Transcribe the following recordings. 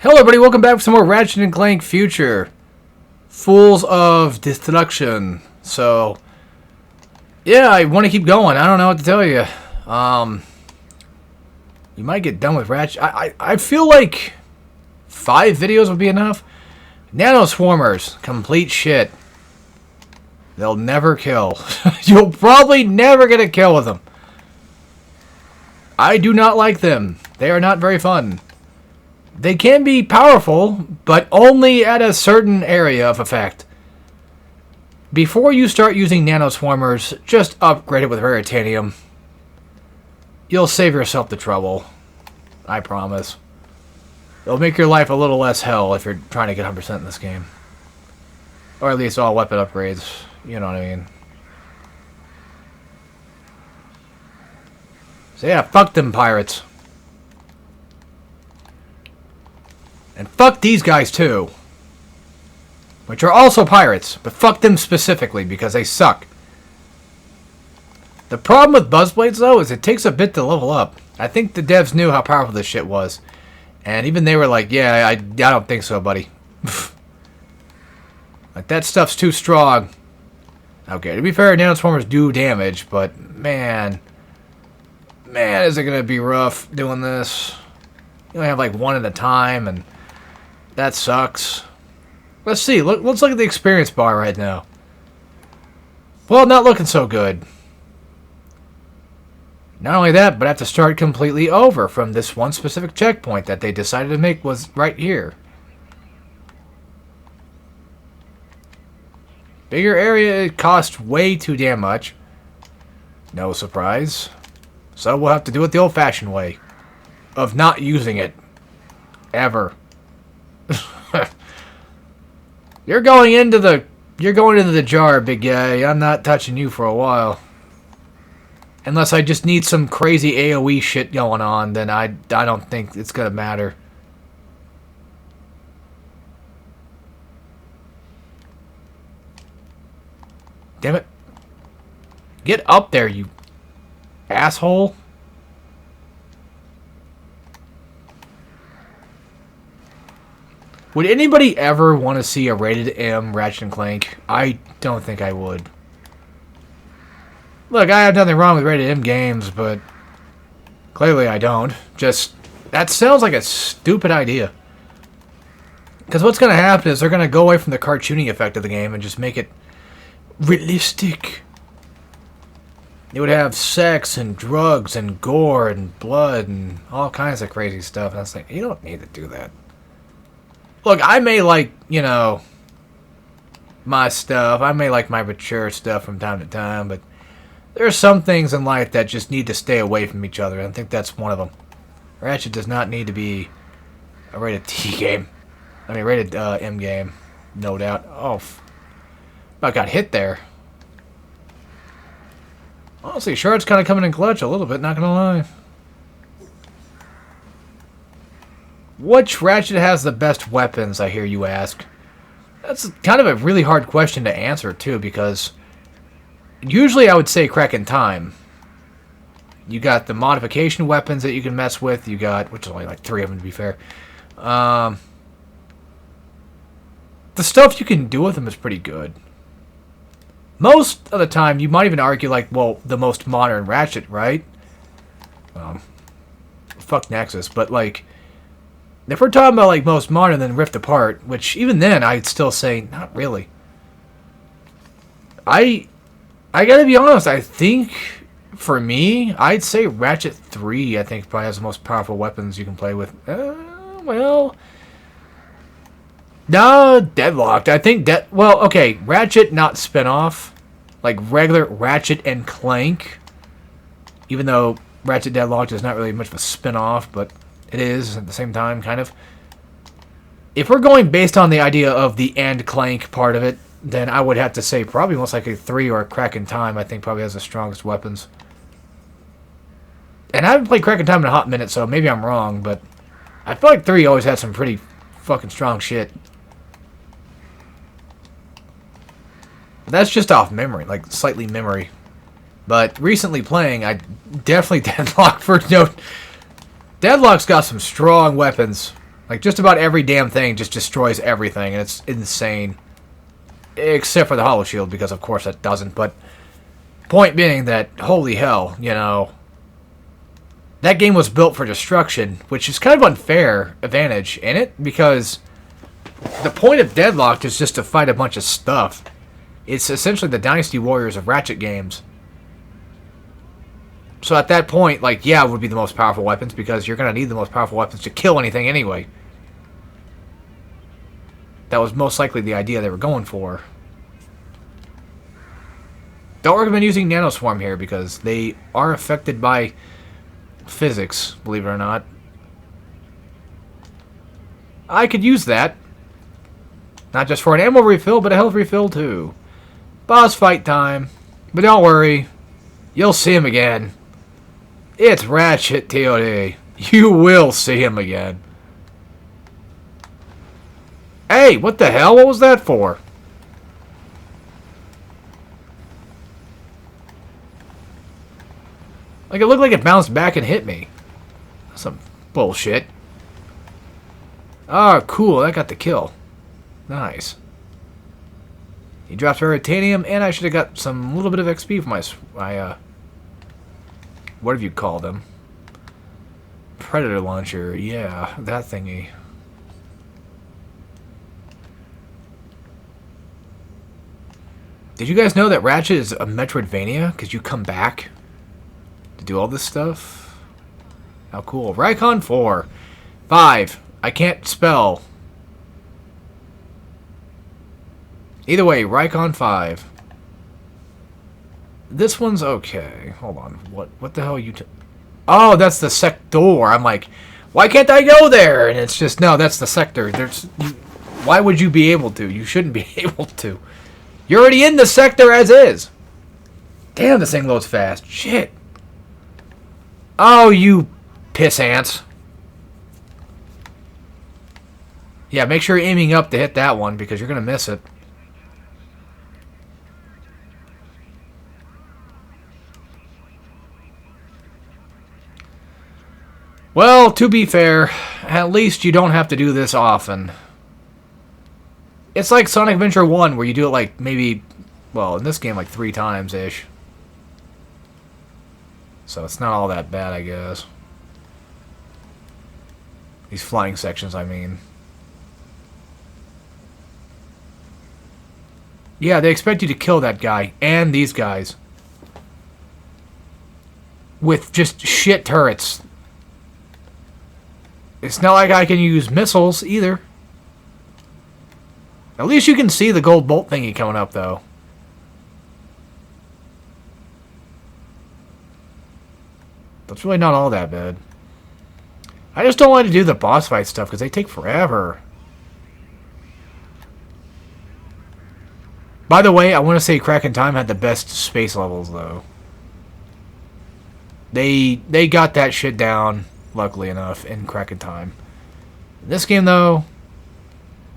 Hello everybody, welcome back for some more Ratchet & Clank Future. Fools of Destruction. So, yeah, I want to keep going. I don't know what to tell you. You might get done with Ratchet. I feel like 5 videos would be enough. Nanoswarmers, complete shit. They'll never kill. You'll probably never get a kill with them. I do not like them. They are not very fun. They can be powerful, but only at a certain area of effect. Before you start using nanoswarmers, just upgrade it with Raritanium. You'll save yourself the trouble. I promise. It'll make your life a little less hell if you're trying to get 100% in this game. Or at least all weapon upgrades. You know what I mean. So yeah, fuck them pirates. And fuck these guys too. Which are also pirates, but fuck them specifically because they suck. The problem with Buzzblades though is it takes a bit to level up. I think the devs knew how powerful this shit was. And even they were like, yeah, I don't think so, buddy. Like, that stuff's too strong. Okay, to be fair, nanoswarmers do damage, but man, is it going to be rough doing this. You only have like one at a time, and that sucks. Let's see. Let's look at the experience bar right now. Well, not looking so good. Not only that, but I have to start completely over from this one specific checkpoint that they decided to make was right here. Bigger area, it costs way too damn much. No surprise. So we'll have to do it the old-fashioned way. Of not using it. Ever. You're going into the jar, big guy. I'm not touching you for a while. Unless I just need some crazy AoE shit going on, then I don't think it's gonna matter. Damn it. Get up there, you asshole. Would anybody ever want to see a rated M Ratchet & Clank? I don't think I would. Look, I have nothing wrong with rated M games, but clearly I don't. Just, that sounds like a stupid idea. Because what's going to happen is they're going to go away from the cartoony effect of the game and just make it realistic. It would have sex and drugs and gore and blood and all kinds of crazy stuff. And I was like, you don't need to do that. Look, I may like, you know, my stuff. I may like my mature stuff from time to time, but there are some things in life that just need to stay away from each other, and I think that's one of them. Ratchet does not need to be a rated T game. I mean, rated M game, no doubt. Oh, I got hit there. Honestly, Shard's kind of coming in clutch a little bit, not gonna lie. Which Ratchet has the best weapons, I hear you ask? That's kind of a really hard question to answer, too, because usually I would say Crack in Time. You got the modification weapons that you can mess with. You got, which is only like 3 of them, to be fair. The stuff you can do with them is pretty good. Most of the time, you might even argue, like, well, the most modern Ratchet, right? Fuck Nexus, but, like, if we're talking about, like, most modern, then Rift Apart, which even then, I'd still say, not really. I gotta be honest, I think, for me, I'd say Ratchet 3, I think, probably has the most powerful weapons you can play with. Well, no, Deadlocked. I think well, okay, Ratchet, not spin-off. Like, regular Ratchet and Clank. Even though Ratchet Deadlocked is not really much of a spin-off, but it is at the same time, kind of. If we're going based on the idea of the and Clank part of it, then I would have to say probably most likely 3 or Crack in Time, I think probably has the strongest weapons. And I haven't played Crack in Time in a hot minute, so maybe I'm wrong, but I feel like 3 always had some pretty fucking strong shit. But that's just off memory, like slightly memory. But recently playing, I definitely Deadlock for no... Deadlock's got some strong weapons. Like, just about every damn thing just destroys everything, and it's insane. Except for the Hollow Shield, because of course that doesn't, but... Point being that, holy hell, you know... That game was built for destruction, which is kind of unfair advantage in it, because... The point of Deadlocked is just to fight a bunch of stuff. It's essentially the Dynasty Warriors of Ratchet games. So at that point, like, yeah, it would be the most powerful weapons, because you're going to need the most powerful weapons to kill anything anyway. That was most likely the idea they were going for. Don't recommend using Nanoswarm here, because they are affected by physics, believe it or not. I could use that. Not just for an ammo refill, but a health refill too. Boss fight time. But don't worry, you'll see him again. It's Ratchet TOD. You will see him again. Hey, what the hell? What was that for? Like, it looked like it bounced back and hit me. Some bullshit. Oh, cool. That got the kill. Nice. He dropped Veritanium, and I should have got some little bit of XP for my what have you called them? Predator launcher. Yeah, that thingy. Did you guys know that Ratchet is a Metroidvania? Because you come back to do all this stuff? How cool. Rycon 4. 5. I can't spell. Either way, Rycon 5. This one's okay. Hold on. What the hell are you... Oh, that's the sector. I'm like, why can't I go there? And it's just, no, that's the sector. Why would you be able to? You shouldn't be able to. You're already in the sector as is. Damn, this thing loads fast. Shit. Oh, you piss ants. Yeah, make sure you're aiming up to hit that one, because you're going to miss it. Well, to be fair, at least you don't have to do this often. It's like Sonic Adventure 1, where you do it like maybe, well, in this game like 3 times-ish. So it's not all that bad, I guess. These flying sections, I mean. Yeah, they expect you to kill that guy, and these guys. With just shit turrets. It's not like I can use missiles, either. At least you can see the gold bolt thingy coming up, though. That's really not all that bad. I just don't want to do the boss fight stuff, because they take forever. By the way, I want to say Crack in Time had the best space levels, though. They got that shit down, luckily enough, in Crack in Time. In this game, though,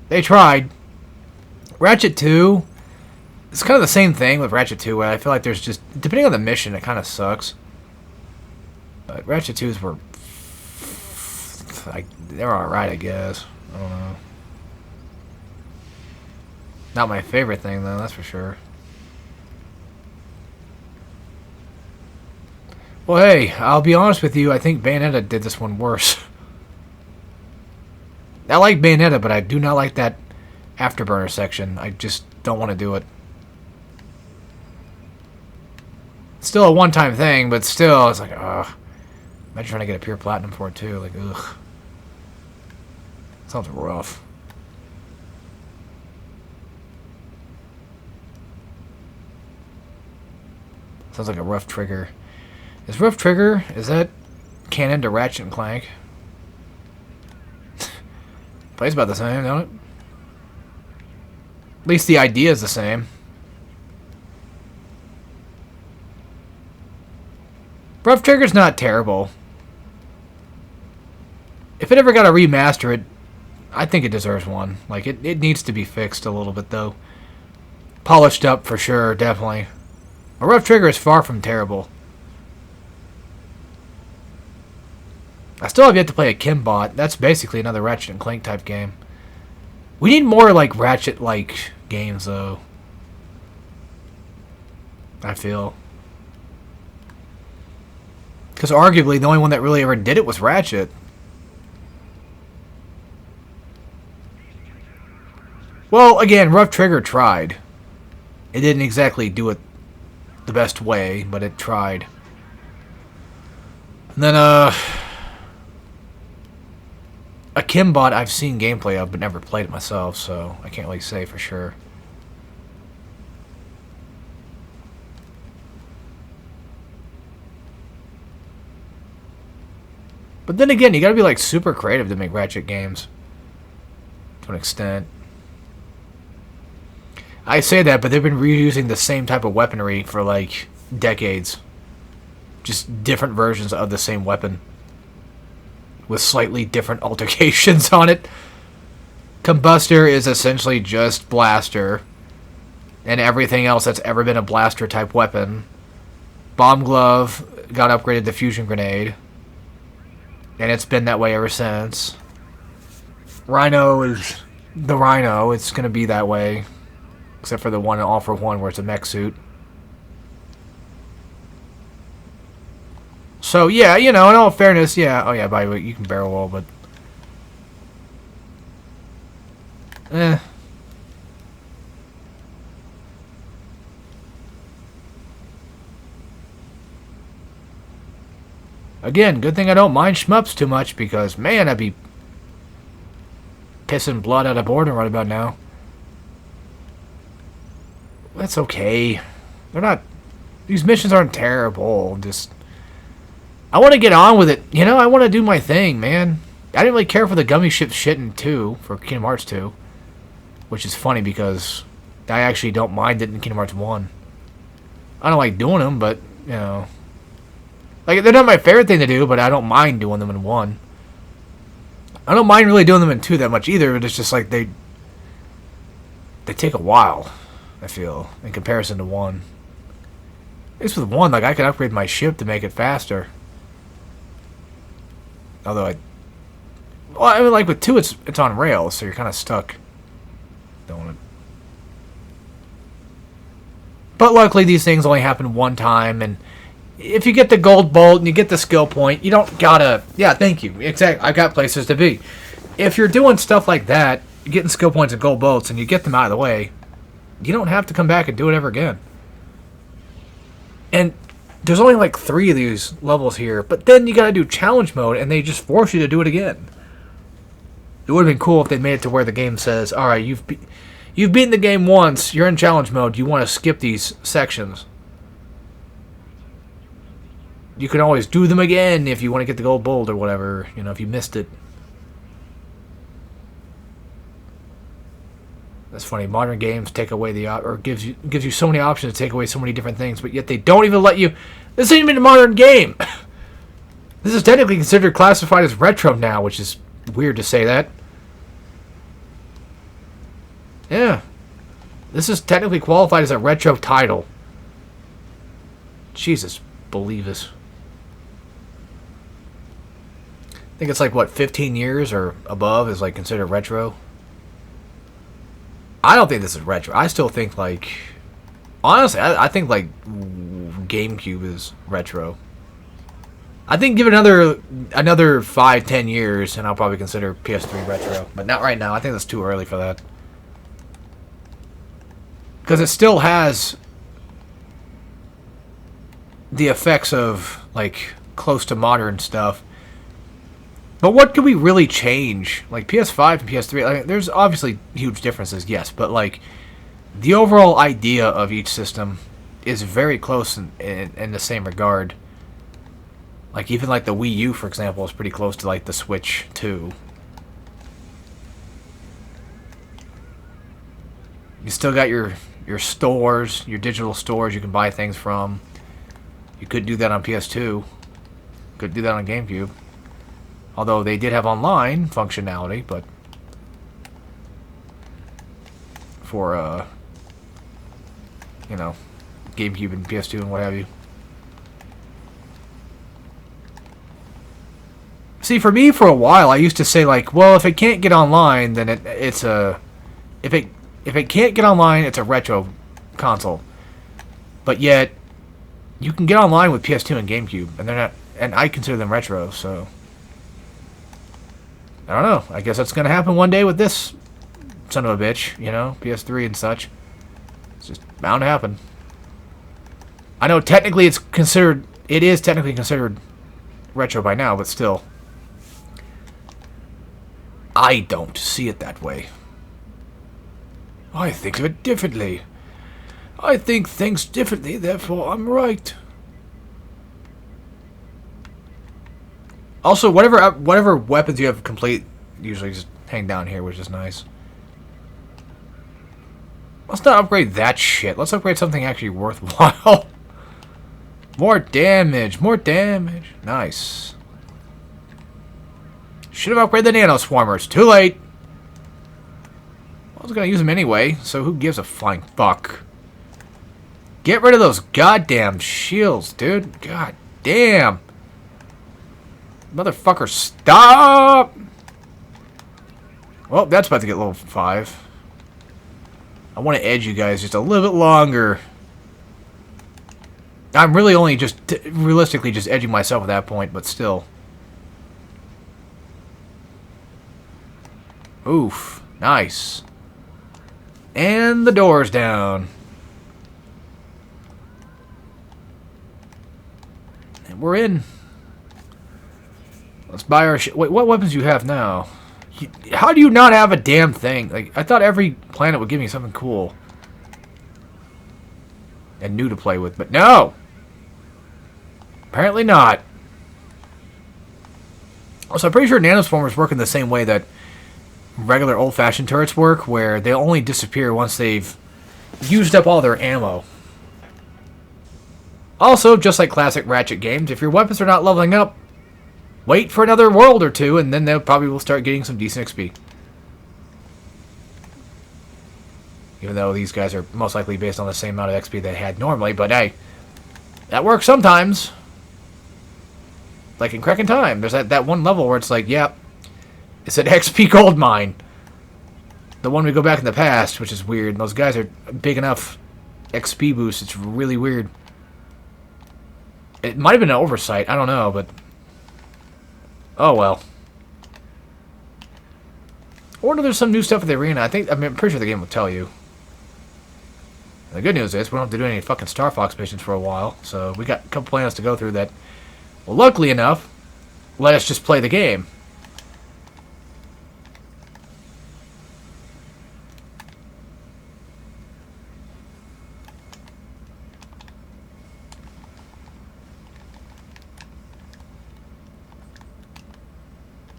they tried. Ratchet 2, it's kind of the same thing with Ratchet 2, where I feel like there's just, depending on the mission, it kind of sucks. But Ratchet 2s were, they're alright, I guess. I don't know. Not my favorite thing, though, that's for sure. Well, hey, I'll be honest with you, I think Bayonetta did this one worse. I like Bayonetta, but I do not like that Afterburner section. I just don't want to do it. It's still a one-time thing, but still, it's like, ugh. Imagine trying to get a pure platinum for it, too. Like, ugh. Sounds rough. Sounds like a rough trigger. Is rough trigger, is that canon to Ratchet and Clank? Plays about the same, don't it? At least the idea is the same. Rough Trigger's not terrible. If it ever got a remaster, I think it deserves one. Like, it needs to be fixed a little bit, though. Polished up, for sure, definitely. A Rough Trigger is far from terrible. I still have yet to play a Kimbot. That's basically another Ratchet and Clank type game. We need more like Ratchet-like games, though. I feel. Because arguably the only one that really ever did it was Ratchet. Well, again, Rough Trigger tried. It didn't exactly do it the best way, but it tried. And then, a Kimbot I've seen gameplay of, but never played it myself, so I can't really say for sure. But then again, you gotta be like super creative to make Ratchet games. To an extent. I say that, but they've been reusing the same type of weaponry for like decades. Just different versions of the same weapon. With slightly different altercations on it. Combustor is essentially just blaster. And everything else that's ever been a blaster type weapon. Bomb Glove got upgraded to Fusion Grenade. And it's been that way ever since. Rhino is the Rhino. It's going to be that way. Except for the one in All for One where it's a mech suit. So, yeah, you know, in all fairness, yeah. Oh, yeah, by the way, you can barrel roll, but... Again, good thing I don't mind shmups too much, because, man, I'd be pissing blood out of boredom right about now. That's okay. They're not... These missions aren't terrible, just... I want to get on with it. You know, I want to do my thing, man. I didn't really care for the gummy ship shit in 2, for Kingdom Hearts 2. Which is funny, because I actually don't mind it in Kingdom Hearts 1. I don't like doing them, but, you know... Like, they're not my favorite thing to do, but I don't mind doing them in 1. I don't mind really doing them in 2 that much either, but it's just like they take a while, I feel, in comparison to 1. At least with 1, like, I could upgrade my ship to make it faster. Although well, I mean, like, with 2, it's on rails, so you're kind of stuck doing it. But luckily, these things only happen one time, and if you get the gold bolt and you get the skill point, you don't gotta... Yeah, thank you. Exactly. I got places to be. If you're doing stuff like that, you're getting skill points and gold bolts, and you get them out of the way, you don't have to come back and do it ever again. And there's only like 3 of these levels here, but then you gotta do challenge mode, and they just force you to do it again. It would have been cool if they made it to where the game says, alright, you've beaten the game once, you're in challenge mode, you want to skip these sections. You can always do them again if you want to get the gold bolt or whatever, you know, if you missed it. That's funny. Modern games take away the or gives you so many options to take away so many different things, but yet they don't even let you. This ain't even a modern game. This is technically considered classified as retro now, which is weird to say that. Yeah, this is technically qualified as a retro title. Jesus, believe us. I think it's like, what, 15 years or above is like considered retro. I don't think this is retro. I still think, like, honestly, I think like GameCube is retro. I think give it another 5-10 years and I'll probably consider PS3 retro, but not right now. I think that's too early for that, because it still has the effects of like close to modern stuff. But what could we really change? Like PS5 and PS3, like, there's obviously huge differences, yes, but like the overall idea of each system is very close in the same regard. Like even like the Wii U, for example, is pretty close to like the Switch 2. You still got your stores, your digital stores you can buy things from. You could do that on PS2. Could do that on GameCube. Although they did have online functionality, but for, you know, GameCube and PS2 and what have you. See, for me, for a while, I used to say like, well, if it can't get online, then it's a if it can't get online, it's a retro console. But yet, you can get online with PS2 and GameCube, and they're not, and I consider them retro. So I don't know. I guess that's gonna happen one day with this son of a bitch, you know, PS3 and such. It's just bound to happen. I know technically it is technically considered retro by now, but still. I don't see it that way. I think of it differently. I think things differently, therefore I'm right. Also, whatever weapons you have complete, usually just hang down here, which is nice. Let's not upgrade that shit. Let's upgrade something actually worthwhile. More damage. More damage. Nice. Should have upgraded the nano swarmers. Too late. I was going to use them anyway, so who gives a flying fuck? Get rid of those goddamn shields, dude. God damn. Motherfucker, stop! Well, that's about to get level 5. I want to edge you guys just a little bit longer. I'm really only just, realistically, just edging myself at that point, but still. Oof. Nice. And the door's down. And we're in. Let's buy our shit. Wait, what weapons do you have now? How do you not have a damn thing? Like, I thought every planet would give me something cool. And new to play with, but no! Apparently not. Also, I'm pretty sure nanoswarmers work in the same way that regular old-fashioned turrets work, where they only disappear once they've used up all their ammo. Also, just like classic Ratchet games, if your weapons are not leveling up, wait for another world or two, and then they probably will start getting some decent XP. Even though these guys are most likely based on the same amount of XP they had normally, but hey, that works sometimes. Like in Crack in Time, there's that one level where it's like, yep, it's an XP gold mine. The one we go back in the past, which is weird. Those guys are big enough XP boost, it's really weird. It might have been an oversight, I don't know, but oh well. I wonder if there's some new stuff in the arena. I'm pretty sure the game will tell you. The good news is we don't have to do any fucking Star Fox missions for a while, so we got a couple planets to go through that, well, luckily enough, let us just play the game.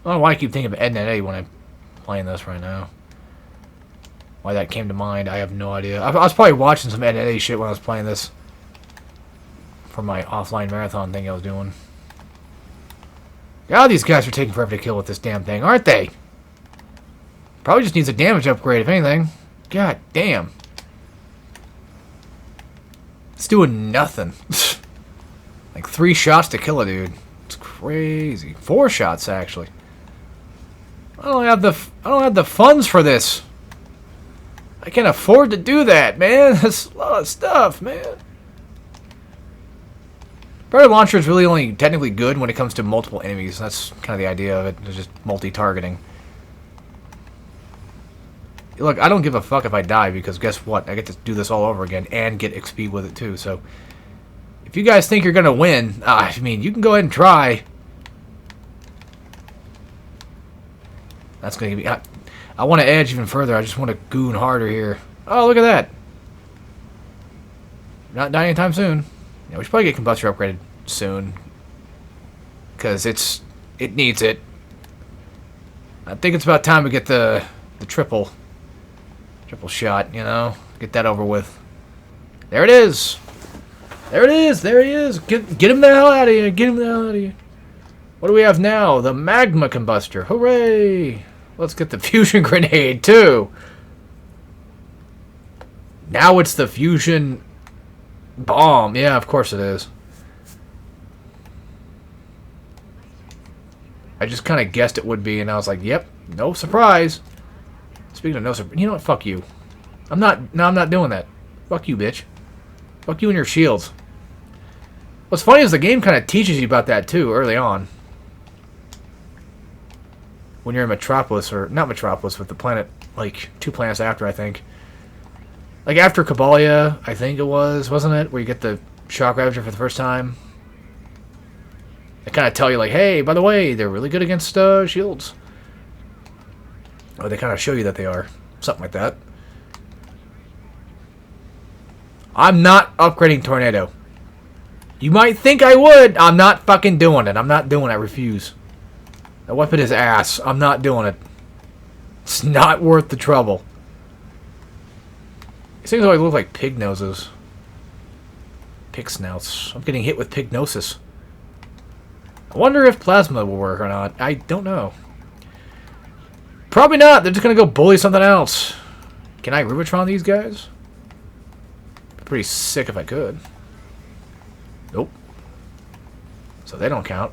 I don't know why I keep thinking of Ed and Eddie when I'm playing this right now. Why that came to mind, I have no idea. I was probably watching some Ed and Eddie shit when I was playing this. For my offline marathon thing I was doing. God, these guys are taking forever to kill with this damn thing, aren't they? Probably just needs a damage upgrade, if anything. God damn. It's doing nothing. Like 3 shots to kill a dude. It's crazy. 4 shots, actually. I don't have the funds for this. I can't afford to do that, man. That's a lot of stuff, man. Predator Launcher is really only technically good when it comes to multiple enemies. That's kind of the idea of it. It's just multi-targeting. Look, I don't give a fuck if I die, because guess what? I get to do this all over again and get XP with it too. So, if you guys think you're going to win, I mean, you can go ahead and try. That's going to give me... I want to edge even further. I just want to goon harder here. Oh, look at that. Not dying anytime soon. Yeah, we should probably get Combustor upgraded soon. Because it needs it. I think it's about time we get the triple shot, you know? Get that over with. There it is. There it is. There he is. Get him the hell out of here. Get him the hell out of here. What do we have now? The Magma Combustor. Hooray. Let's get the Fusion Grenade, too. Now it's the Fusion Bomb. Yeah, of course it is. I just kind of guessed it would be, and I was like, yep, no surprise. Speaking of no surprise, you know what? Fuck you. I'm not doing that. Fuck you, bitch. Fuck you and your shields. What's funny is the game kind of teaches you about that, too, early on. When you're in Metropolis, or not Metropolis, but the planet, like, 2 planets after, I think. Like, after Kabalia, I think it was, wasn't it? Where you get the Shock Ravager for the first time. They kind of tell you, like, hey, by the way, they're really good against shields. Or they kind of show you that they are. Something like that. I'm not upgrading Tornado. You might think I would. I'm not fucking doing it. I'm not doing it. I refuse. That weapon is ass. I'm not doing it. It's not worth the trouble. These things always look like pig noses. Pig snouts. I'm getting hit with pignosis. I wonder if plasma will work or not. I don't know. Probably not. They're just going to go bully something else. Can I Rubitron these guys? Be pretty sick if I could. Nope. So they don't count.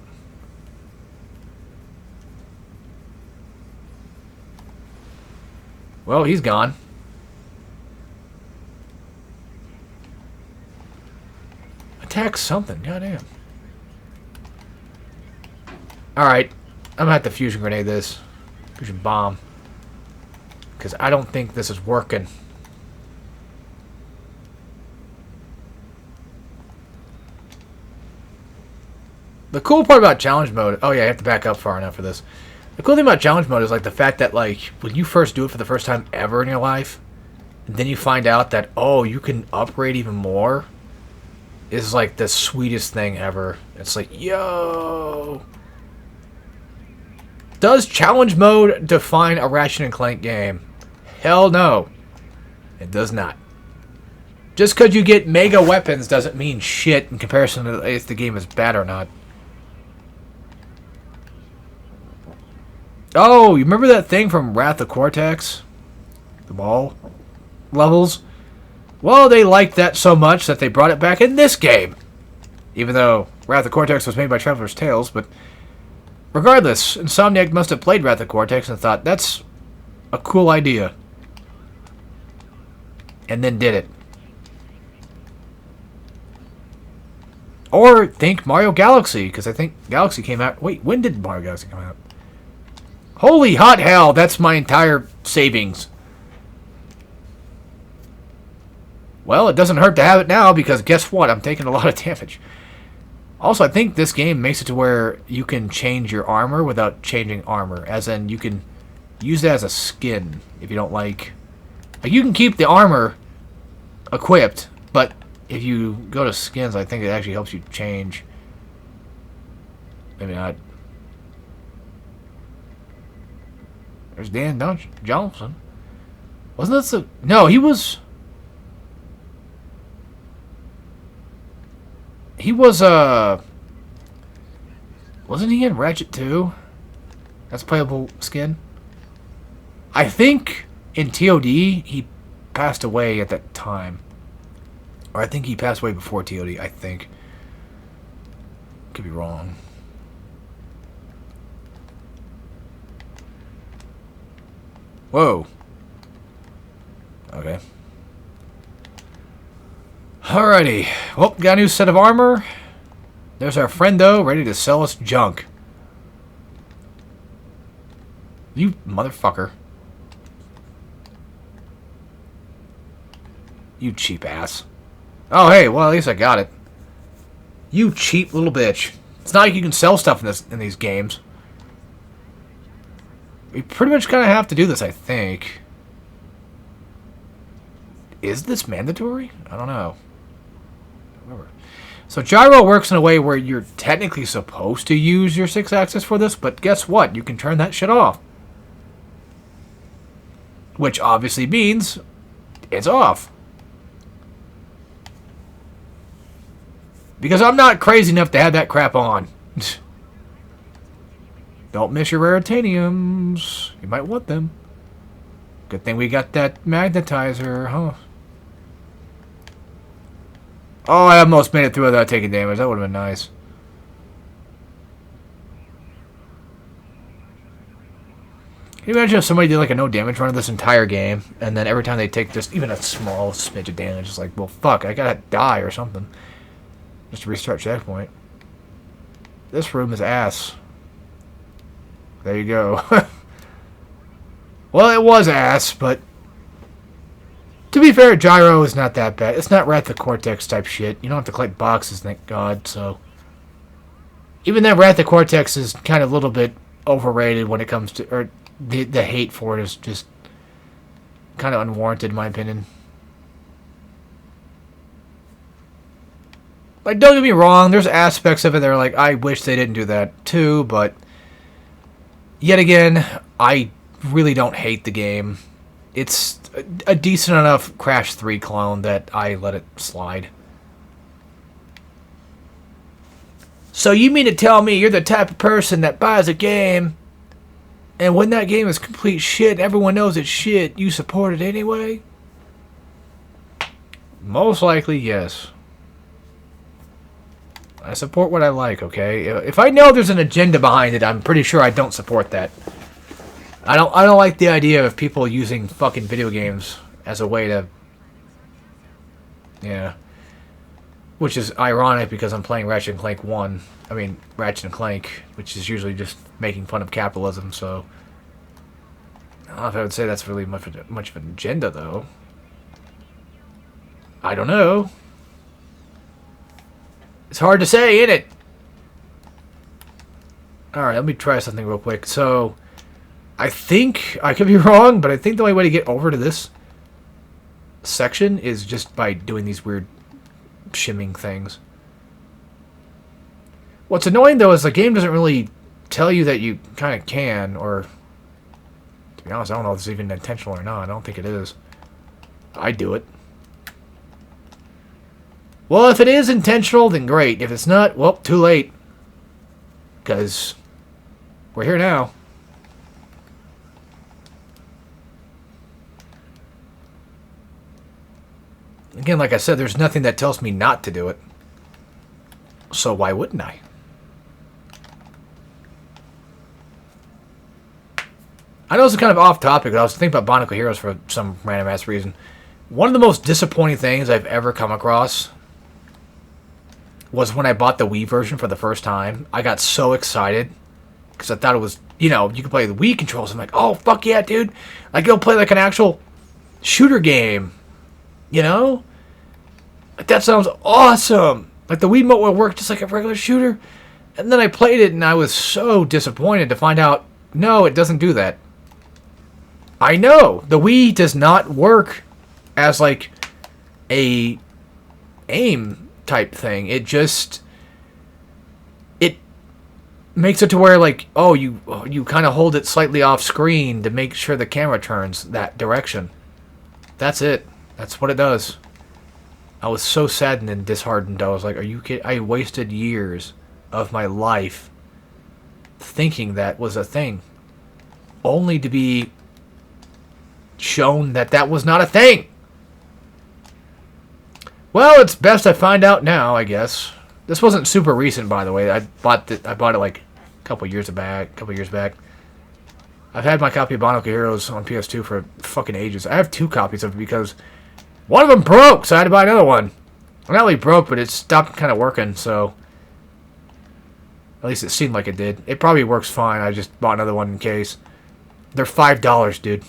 Well, he's gone. Attack something. Goddamn. Alright. I'm going to have to fusion grenade this. Fusion bomb. Because I don't think this is working. The cool part about challenge mode... Oh yeah, I have to back up far enough for this. The cool thing about challenge mode is like the fact that like when you first do it for the first time ever in your life, and then you find out that, oh, you can upgrade even more, is like the sweetest thing ever. It's like, yo... Does challenge mode define a Ratchet and Clank game? Hell no. It does not. Just because you get mega weapons doesn't mean shit in comparison to if the game is bad or not. Oh, you remember that thing from Wrath of Cortex? The ball levels? Well, they liked that so much that they brought it back in this game. Even though Wrath of Cortex was made by Traveler's Tales, but... Regardless, Insomniac must have played Ratchet Cortex and thought, that's a cool idea. And then did it. Or think Mario Galaxy, because I think Galaxy came out... Wait, when did Mario Galaxy come out? Holy hot hell, that's my entire savings. Well, it doesn't hurt to have it now, because guess what? I'm taking a lot of damage. Also, I think this game makes it to where you can change your armor without changing armor. As in, you can use it as a skin if you don't like... Like, you can keep the armor equipped, but if you go to skins, I think it actually helps you change. Maybe not. There's Dan Johnson. Wasn't this a... No, he was... He was, wasn't he in Ratchet 2? That's playable skin. I think in TOD, he passed away at that time. Or I think he passed away before TOD, I think. Could be wrong. Whoa. Okay. Alrighty. Well, got a new set of armor. There's our friendo, ready to sell us junk. You motherfucker. You cheap ass. Oh, hey, well, at least I got it. You cheap little bitch. It's not like you can sell stuff in these games. We pretty much kind of have to do this, I think. Is this mandatory? I don't know. So gyro works in a way where you're technically supposed to use your 6-axis for this, but guess what? You can turn that shit off. Which obviously means it's off. Because I'm not crazy enough to have that crap on. Don't miss your raritaniums. You might want them. Good thing we got that magnetizer, huh? Oh, I almost made it through without taking damage. That would have been nice. Can you imagine if somebody did like a no damage run of this entire game, and then every time they take just even a small smidge of damage, it's like, well, fuck, I gotta die or something. Just to restart checkpoint. This room is ass. There you go. Well, it was ass, but to be fair, Gyro is not that bad. It's not Ratchet Cortex type shit. You don't have to collect boxes, thank God, so... Even that Ratchet Cortex is kind of a little bit overrated when it comes to... Or the hate for it is just kind of unwarranted, in my opinion. Like, don't get me wrong, there's aspects of it that are like, I wish they didn't do that too, but... Yet again, I really don't hate the game. It's a decent enough Crash 3 clone that I let it slide. So you mean to tell me you're the type of person that buys a game, and when that game is complete shit and everyone knows it's shit, you support it anyway? Most likely, yes. I support what I like, okay? If I know there's an agenda behind it, I'm pretty sure I don't support that. I don't like the idea of people using fucking video games as a way to... Yeah. Which is ironic because I'm playing Ratchet Clank 1. I mean, Ratchet Clank, which is usually just making fun of capitalism, so... I don't know if I would say that's really much of an agenda, though. I don't know. It's hard to say, ain't it? Alright, let me try something real quick. So... I think, I could be wrong, but I think the only way to get over to this section is just by doing these weird shimming things. What's annoying, though, is the game doesn't really tell you that you kind of can, or, to be honest, I don't know if it's even intentional or not. I don't think it is. I do it. Well, if it is intentional, then great. If it's not, well, too late. Because we're here now. Again, like I said, there's nothing that tells me not to do it. So why wouldn't I? I know this is kind of off topic, but I was thinking about Bionicle Heroes for some random ass reason. One of the most disappointing things I've ever come across was when I bought the Wii version for the first time. I got so excited because I thought it was, you know, you could play the Wii controls. I'm like, oh, fuck yeah, dude. Like, you'll play like an actual shooter game. You know? Like, that sounds awesome. Like, the Wiimote will work just like a regular shooter. And then I played it, and I was so disappointed to find out, no, it doesn't do that. I know. The Wii does not work as, like, a aim type thing. It just... It makes it to where, like, oh, you kind of hold it slightly off screen to make sure the camera turns that direction. That's it. That's what it does. I was so saddened and disheartened. I was like, are you kidding? I wasted years of my life thinking that was a thing. Only to be shown that that was not a thing. Well, it's best I find out now, I guess. This wasn't super recent, by the way. I bought it like a couple years back. I've had my copy of Bionicle Heroes on PS2 for fucking ages. I have 2 copies of it because one of them broke, so I had to buy another one. Well, not really broke, but it stopped kind of working, so... At least it seemed like it did. It probably works fine. I just bought another one in case. They're $5, dude.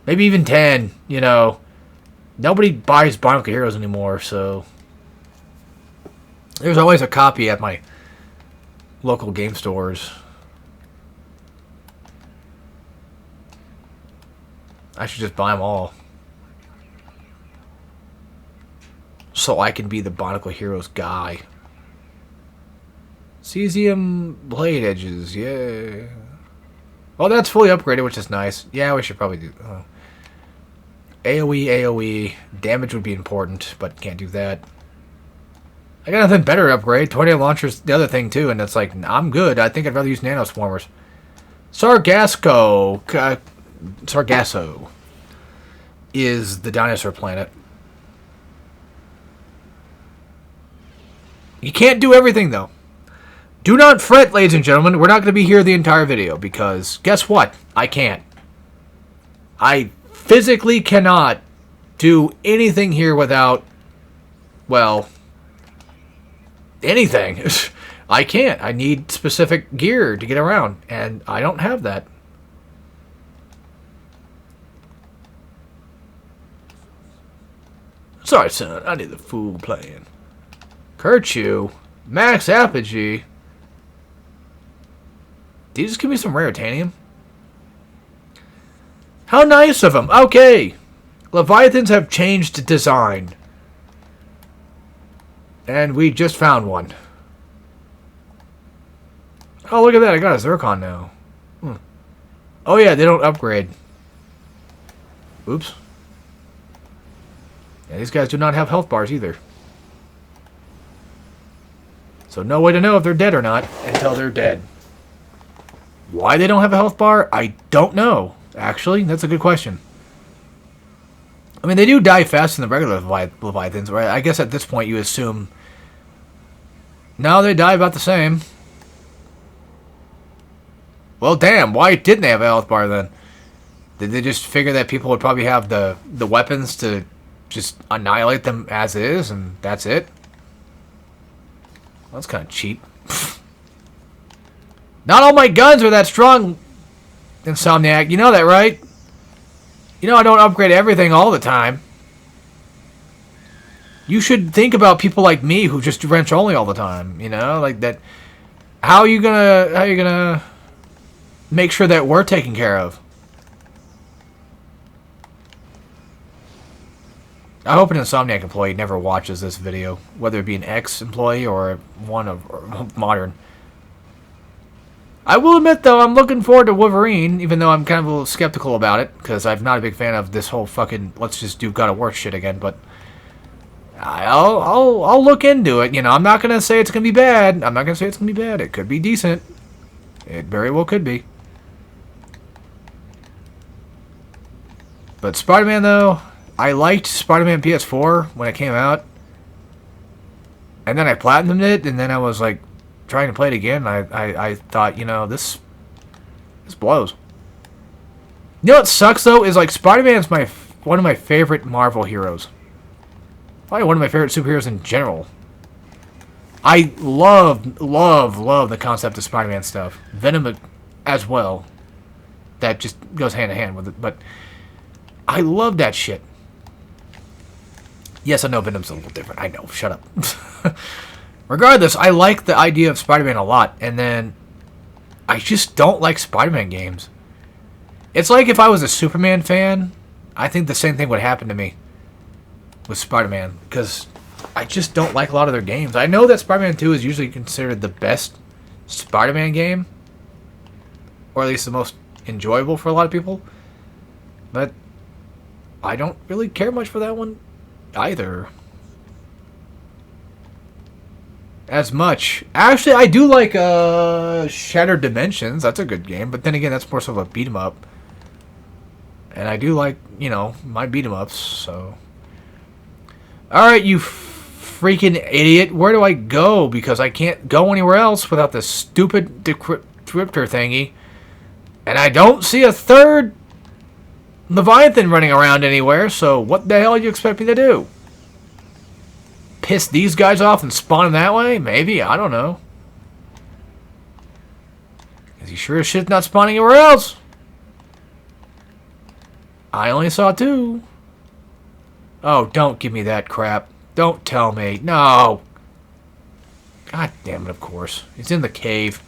Maybe even 10, you know. Nobody buys Bionicle Heroes anymore, so... There's always a copy at my local game stores. I should just buy them all. So I can be the Bionicle Heroes guy. Cesium blade edges, yeah. Well, that's fully upgraded, which is nice. Yeah, we should probably do... AoE. Damage would be important, but can't do that. I got nothing better to upgrade. Tornado Launcher's the other thing, too, and it's like, I'm good. I think I'd rather use Nano Swarmers. Sargasso is the dinosaur planet. You can't do everything, though. Do not fret, ladies and gentlemen. We're not going to be here the entire video because guess what? I can't. I physically cannot do anything here without, well, anything. I can't. I need specific gear to get around, and I don't have that. Sorry, son. I need the fool playing. Kirchu. Max Apogee. Did you just give me some rare titanium? How nice of him. Okay. Leviathans have changed design. And we just found one. Oh, look at that. I got a Zircon now. Oh, yeah. They don't upgrade. Oops. Yeah, these guys do not have health bars either. So no way to know if they're dead or not until they're dead. Why they don't have a health bar, I don't know. Actually, that's a good question. I mean, they do die faster than the regular Leviathans, right? I guess at this point you assume... No, they die about the same. Well, damn, why didn't they have a health bar then? Did they just figure that people would probably have the weapons to just annihilate them as is, and that's it? Well, that's kind of cheap. Not all my guns are that strong, Insomniac. You know that, right? You know I don't upgrade everything all the time. You should think about people like me who just do wrench only all the time. You know, like that. How are you gonna make sure that we're taken care of? I hope an Insomniac employee never watches this video, whether it be an ex-employee or one of modern. I will admit, though, I'm looking forward to Wolverine, even though I'm kind of a little skeptical about it, because I'm not a big fan of this whole fucking let's just do God of War shit again. But I'll look into it. You know, I'm not gonna say it's gonna be bad. I'm not gonna say it's gonna be bad. It could be decent. It very well could be. But Spider-Man, though. I liked Spider-Man PS4 when it came out. And then I platinumed it, and then I was like trying to play it again. I thought, you know, this blows. You know what sucks though is like Spider-Man's one of my favorite Marvel heroes. Probably one of my favorite superheroes in general. I love the concept of Spider-Man stuff. Venom as well. That just goes hand in hand with it, but I love that shit. Yes, I know Venom's a little different. I know. Shut up. Regardless, I like the idea of Spider-Man a lot. And then I just don't like Spider-Man games. It's like if I was a Superman fan, I think the same thing would happen to me with Spider-Man. Because I just don't like a lot of their games. I know that Spider-Man 2 is usually considered the best Spider-Man game. Or at least the most enjoyable for a lot of people. But I don't really care much for that one either. As much. Actually, I do like Shattered Dimensions. That's a good game. But then again, that's more so of a beat 'em up. And I do like, you know, my beat 'em ups, so. Alright, you freaking idiot. Where do I go? Because I can't go anywhere else without this stupid decryptor thingy. And I don't see a third Leviathan running around anywhere, so what the hell do you expect me to do? Piss these guys off and spawn them that way? Maybe, I don't know. Because he sure as shit's not spawning anywhere else. I only saw 2. Oh, don't give me that crap. Don't tell me. No. God damn it, of course. He's in the cave.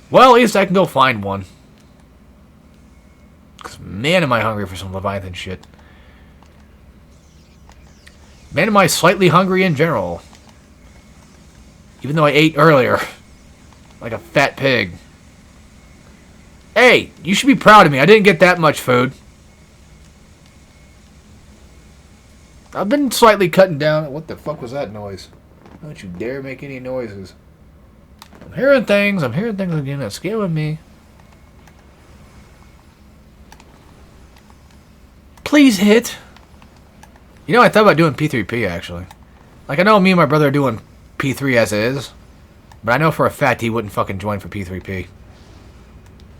Well, at least I can go find one. Because, man, am I hungry for some Leviathan shit. Man, am I slightly hungry in general. Even though I ate earlier. Like a fat pig. Hey, you should be proud of me. I didn't get that much food. I've been slightly cutting down. What the fuck was that noise? Don't you dare make any noises. I'm hearing things. I'm hearing things again. That's scaring me. Please hit. You know, I thought about doing P3P, actually. Like, I know me and my brother are doing P3 as is. But I know for a fact he wouldn't fucking join for P3P.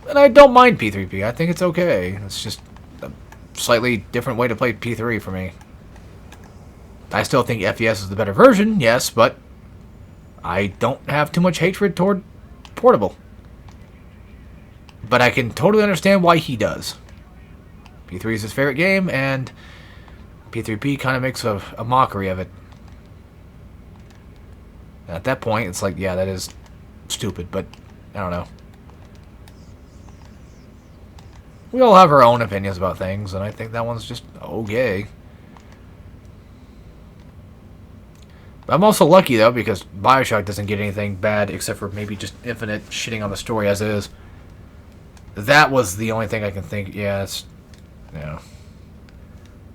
And I don't mind P3P. I think it's okay. It's just a slightly different way to play P3 for me. I still think FES is the better version, yes, but I don't have too much hatred toward Portable. But I can totally understand why he does. P3 is his favorite game, and P3P kind of makes a mockery of it. And at that point, it's like, yeah, that is stupid, but I don't know. We all have our own opinions about things, and I think that one's just okay. I'm also lucky, though, because Bioshock doesn't get anything bad except for maybe just infinite shitting on the story as is. That was the only thing I can think. Yeah, it's... Yeah.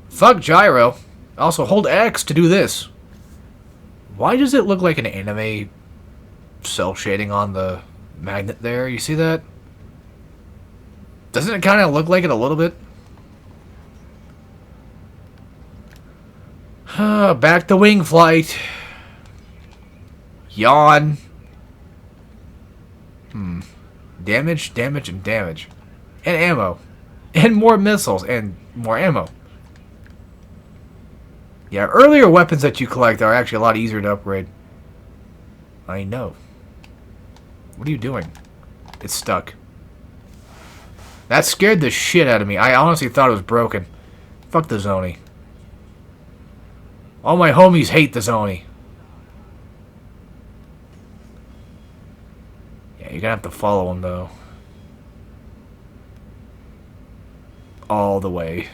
Fuck gyro. Also, hold X to do this. Why does it look like an anime cell shading on the magnet there? You see that? Doesn't it kind of look like it a little bit? Back to wing flight. Yawn. Damage, damage, and damage. And ammo. And more missiles. And more ammo. Yeah, earlier weapons that you collect are actually a lot easier to upgrade. I know. What are you doing? It's stuck. That scared the shit out of me. I honestly thought it was broken. Fuck the Zony. All my homies hate the Zony. Yeah, you're gonna have to follow him, though. All the way.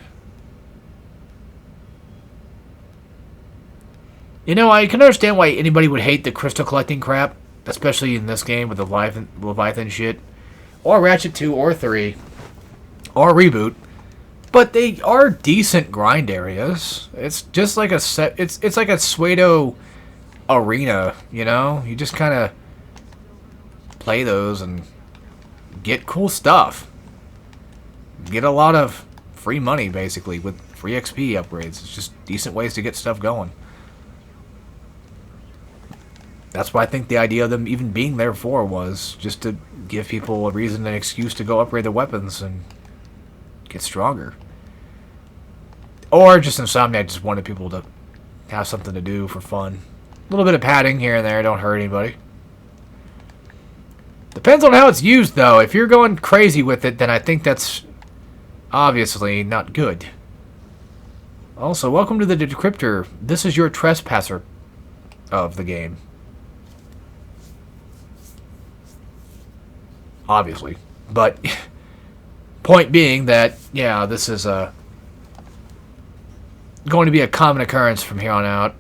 You know, I can understand why anybody would hate the crystal collecting crap. Especially in this game with the Leviathan shit. Or Ratchet 2 or 3. Or Reboot. But they are decent grind areas. It's just like a set. It's like a pseudo arena, you know. You just kind of play those and get cool stuff. Get a lot of free money basically with free XP upgrades. It's just decent ways to get stuff going. That's what I think the idea of them even being there for was just to give people a reason and excuse to go upgrade their weapons and get stronger. Or just Insomniac just wanted people to have something to do for fun. A little bit of padding here and there, don't hurt anybody. Depends on how it's used, though. If you're going crazy with it, then I think that's obviously not good. Also, welcome to the Decryptor. This is your trespasser of the game. Obviously. But, point being that, yeah, this is going to be a common occurrence from here on out.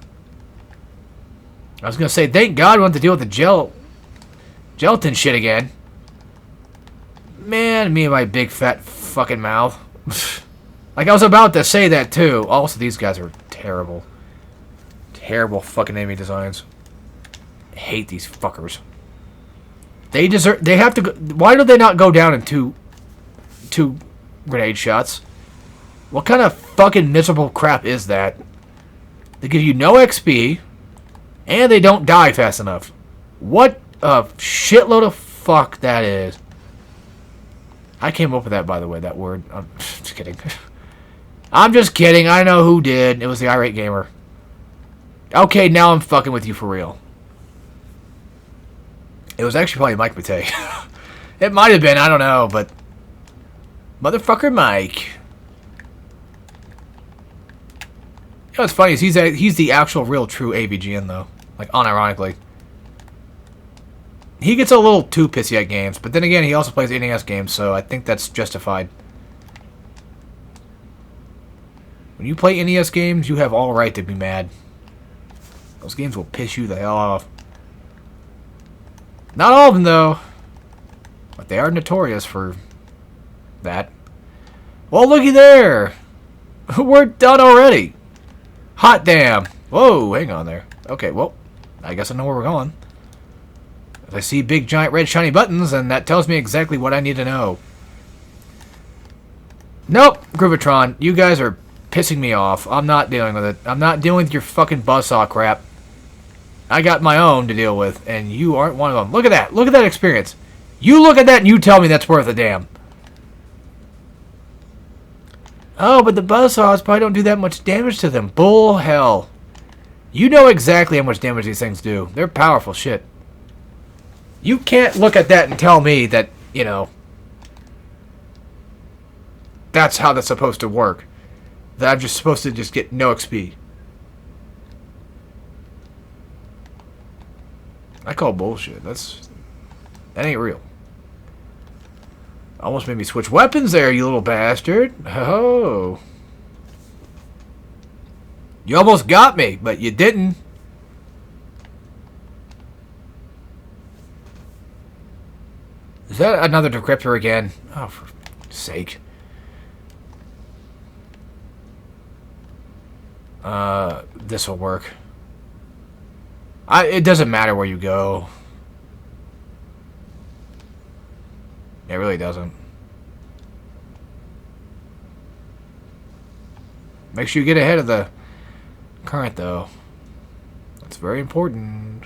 I was going to say, thank God we don't have to deal with the gelatin shit again. Man, me and my big fat fucking mouth. Like, I was about to say that, too. Also, these guys are terrible. Terrible fucking enemy designs. I hate these fuckers. They deserve... They have to go... Why do they not go down in two grenade shots? What kind of fucking miserable crap is that? They give you no XP, and they don't die fast enough. What a shitload of fuck that is. I came up with that, by the way, that word. I'm just kidding. I'm just kidding. I know who did. It was the Irate Gamer. Okay, now I'm fucking with you for real. It was actually probably Mike Matei. It might have been, I don't know, but... Motherfucker Mike. You know what's funny is he's the actual real true AVGN, though. Like, unironically. He gets a little too pissy at games, but then again, he also plays NES games, so I think that's justified. When you play NES games, you have all right to be mad. Those games will piss you the hell off. Not all of them, though. But they are notorious for that. Well, looky there. We're done already. Hot damn. Whoa, hang on there. Okay, well, I guess I know where we're going. If I see big, giant, red, shiny buttons, and that tells me exactly what I need to know. Nope, Groovatron, you guys are pissing me off. I'm not dealing with it. I'm not dealing with your fucking buzzsaw crap. I got my own to deal with, and you aren't one of them. Look at that. Look at that experience. You look at that and you tell me that's worth a damn. Oh, but the buzzsaws probably don't do that much damage to them. Bull hell. You know exactly how much damage these things do. They're powerful shit. You can't look at that and tell me that, you know, that's how that's supposed to work. That I'm just supposed to just get no XP. I call bullshit. That ain't real. Almost made me switch weapons there, you little bastard. Oh. You almost got me, but you didn't. Is that another decryptor again? Oh, for sake. This will work. It doesn't matter where you go. It really doesn't. Make sure you get ahead of the current, though. That's very important.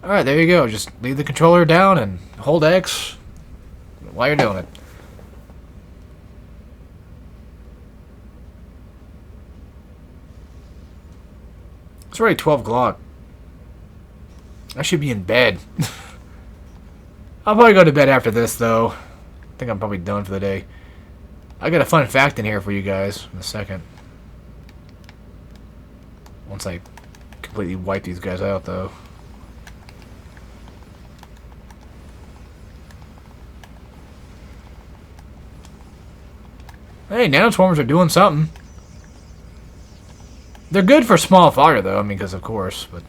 Alright, there you go. Just leave the controller down and hold X while you're doing it. It's already 12 o'clock. I should be in bed. I'll probably go to bed after this, though. I think I'm probably done for the day. I got a fun fact in here for you guys in a second. Once I completely wipe these guys out, though. Hey, nanoswarmers are doing something. They're good for small fire, though. I mean, because of course, but...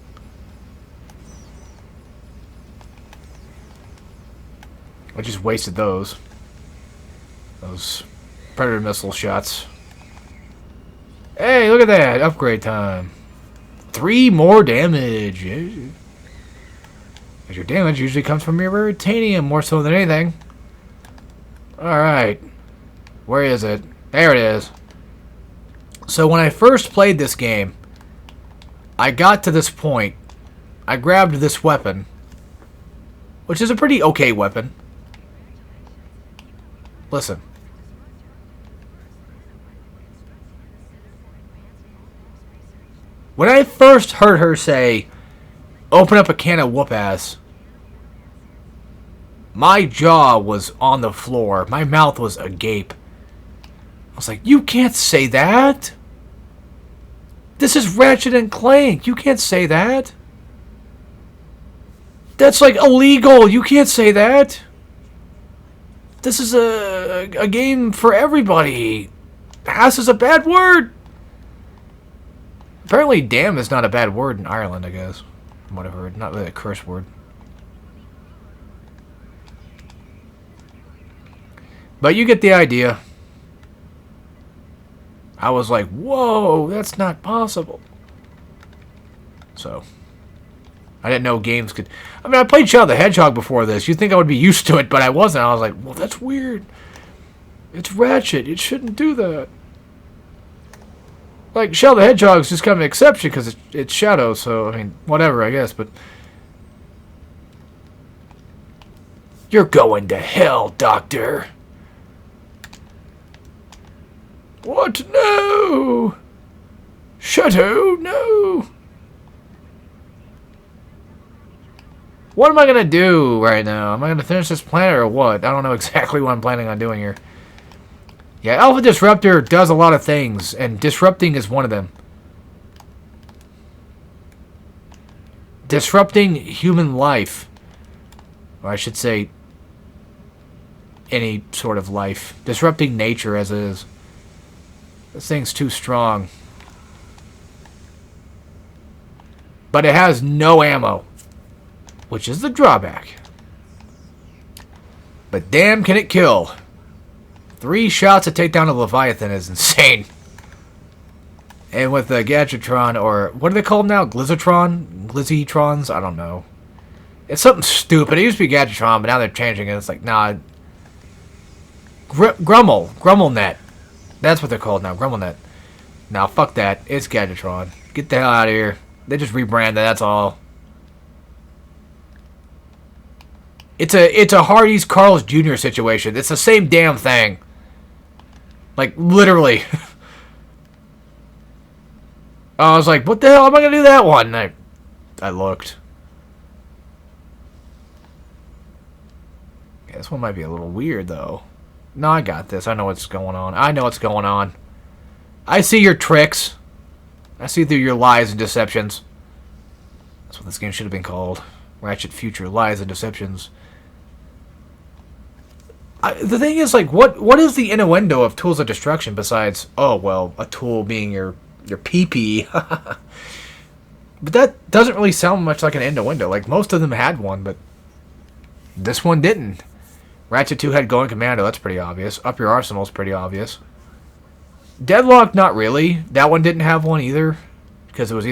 I just wasted those. Those predator missile shots. Hey, look at that. Upgrade time. 3 more damage. Because your damage usually comes from your titanium more so than anything. Alright. Where is it? There it is. So when I first played this game, I got to this point. I grabbed this weapon, which is a pretty okay weapon. Listen. When I first heard her say, open up a can of whoop-ass, my jaw was on the floor. My mouth was agape. I was like, you can't say that. This is Ratchet and Clank. You can't say that. That's like illegal. You can't say that. This is a game for everybody. Ass is a bad word. Apparently, damn is not a bad word in Ireland, I guess. From what I've heard. Not really a curse word. But you get the idea. I was like, whoa, that's not possible. So, I didn't know games could... I mean, I played Shadow the Hedgehog before this. You'd think I would be used to it, but I wasn't. I was like, well, that's weird. It's Ratchet. It shouldn't do that. Like, Shadow the Hedgehog's just kind of an exception because it's Shadow, so, I mean, whatever, I guess, but... You're going to hell, Doctor. What? No! Shadow, no! What am I going to do right now? Am I going to finish this planet or what? I don't know exactly what I'm planning on doing here. Yeah, Alpha Disruptor does a lot of things, and disrupting is one of them. Disrupting human life. Or I should say, any sort of life. Disrupting nature as it is. This thing's too strong. But it has no ammo. Which is the drawback. But damn can it kill. 3 shots to take down a Leviathan is insane. And with the Gadgetron, or what are they called now? Glizzatron? Glizzytrons? I don't know. It's something stupid. It used to be Gadgetron, but now they're changing it. It's like, nah. Grummelnet. That's what they're called now, GrumbleNet. Now, fuck that. It's Gadgetron. Get the hell out of here. They just rebranded, that's all. It's a Hardee's Carl's Jr. situation. It's the same damn thing. Like, literally. I was like, what the hell am I going to do that one? And I looked. Yeah, this one might be a little weird, though. No, I got this. I know what's going on. I know what's going on. I see your tricks. I see through your lies and deceptions. That's what this game should have been called. Ratchet Future Lies and Deceptions. The thing is, like, what is the innuendo of tools of destruction besides, oh, well, a tool being your pee-pee? But that doesn't really sound much like an innuendo. Like, most of them had one, but this one didn't. Ratchet 2 had Going Commando, that's pretty obvious. Up Your Arsenal's pretty obvious. Deadlock, not really. That one didn't have one either, because it was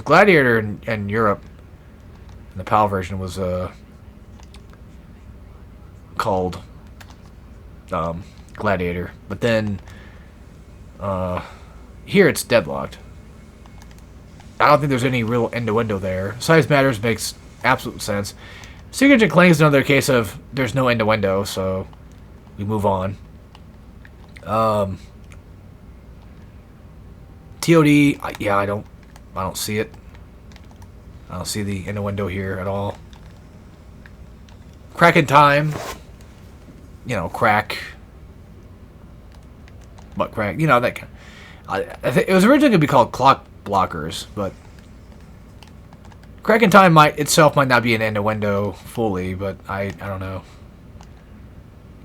Gladiator in Europe, and the PAL version was called Gladiator. But then here it's Deadlocked. I don't think there's any real innuendo there. Size Matters makes absolute sense. Ratchet Clank is another case of there's no innuendo, so we move on. TOD, yeah, I don't see it. I don't see the innuendo here at all. Crack in Time, you know, crack, butt crack, you know, that kind. I think it was originally going to be called Clock Blockers, but Crack in Time itself might not be an innuendo fully, but I don't know.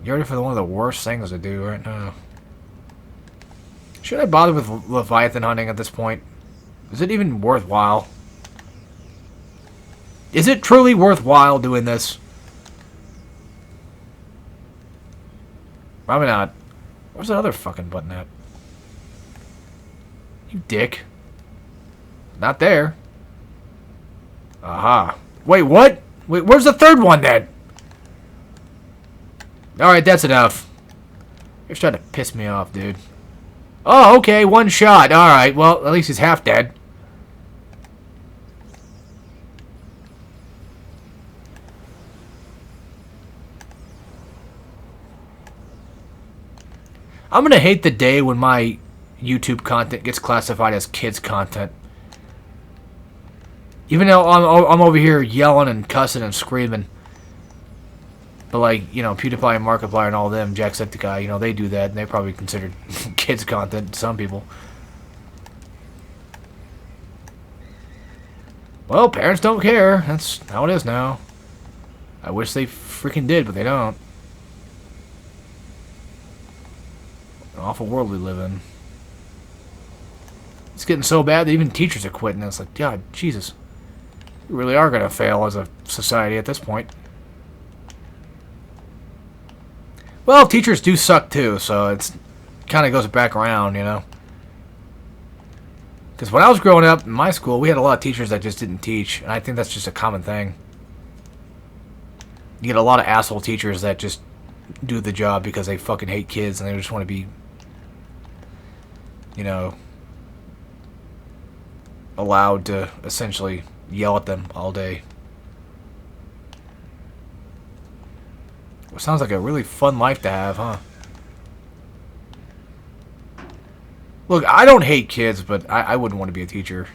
You're ready for one of the worst things to do right now. Should I bother with Leviathan hunting at this point? Is it even worthwhile? Is it truly worthwhile doing this? Probably not. Where's that other fucking button at? You dick. Not there. Aha. Wait, what? Wait, where's the third one then? Alright, that's enough. You're trying to piss me off, dude. Oh, okay, one shot. Alright, well, at least he's half dead. I'm gonna hate the day when my YouTube content gets classified as kids content. Even though I'm over here yelling and cussing and screaming. But, like, you know, PewDiePie and Markiplier and all them, Jacksepticeye, you know, they do that, and they probably consider kids content to some people. Well, parents don't care. That's how it is now. I wish they freaking did, but they don't. An awful world we live in. It's getting so bad that even teachers are quitting. It's like, God, Jesus. We really are going to fail as a society at this point. Well, teachers do suck too, so it's kind of goes back around, you know. Because when I was growing up in my school, we had a lot of teachers that just didn't teach, and I think that's just a common thing. You get a lot of asshole teachers that just do the job because they fucking hate kids and they just want to be, you know, allowed to essentially yell at them all day. Well, sounds like a really fun life to have, huh? Look, I don't hate kids, but I wouldn't want to be a teacher.